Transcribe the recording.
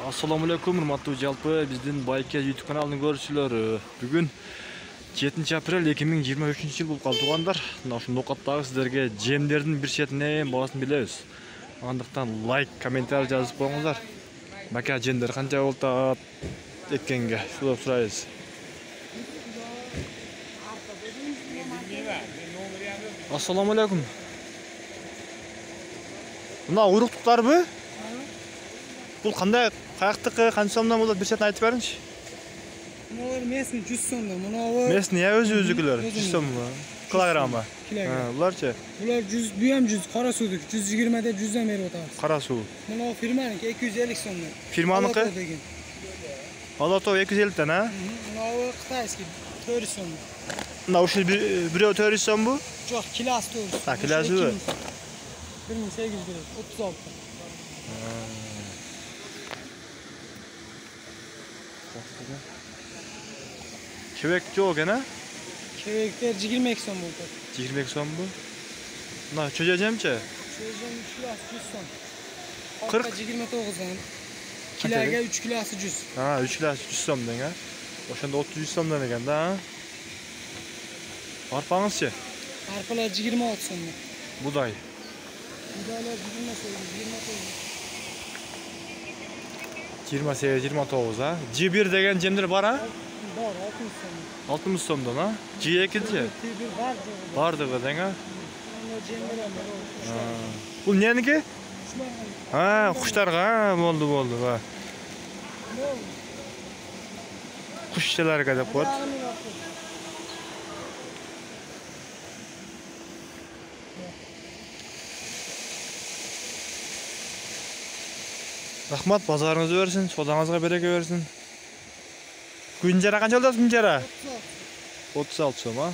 Assalamu alaikum, hurmatly жалпы биздин Байке YouTube каналынын көрүүчүлөрү. Бүгүн 7 апрель 2023 жыл болуп калды туугандар. Мына ушул ноокаттагы сиздерге жемдердин бир четинен баасын билебиз. Андыктан лайк, комментарий жазып коюңуздар. Бака жемдер канча болуп атат экенге шулап сурайбыз. Assalamu alaikum. Мына уйруктуктарбы? Бул кандай каяктыкы, канча сомдон болот, бир четин айтып бериңчи. Муну местный 100 сомдон, муну Местный өзүнүкүлөр 100 сомго. Килограмма. Буларчы? Булар 100, бу hem 100, кара суудук 120 деп 100дан берип атабыз. Кара суу. Муну фирманыкы 250 сомдон. Фирманыкы? Алато 250 а? Муну кытайский 400 сомдон. Мына ушул бирөө 400 сомбу? Жок, киласы 400. Ha, kilası mı? 1800 lira, 36. Kebek yok gene? Kebekler 22 som oldu. 22 som bu. Mına çözeceğimçi? Çözeceğim 3 kilası 100 som. 40? 29'dan. Kilaga 3 kilası 100. Ha, 3 kilası 100 somdan ha. Oşanda 30 somdan eken da ha. Arpanızçı? Arpalar 26 somdan. Buday. Budaylar 28-29 ha. G1 degen jemler var ha? Var, 60 som. 60 somdan ha. G2'ci? Var. Vardı degen ha. Jemler var. Bu neniki? Ha, kuşlarga ha, boldu ha. Kuş işçilerge dep koydu. Rahmat, pazarınızı versin, sodаңызга береке versin. Күнжара канча болот күнжара? 36 сом, ha?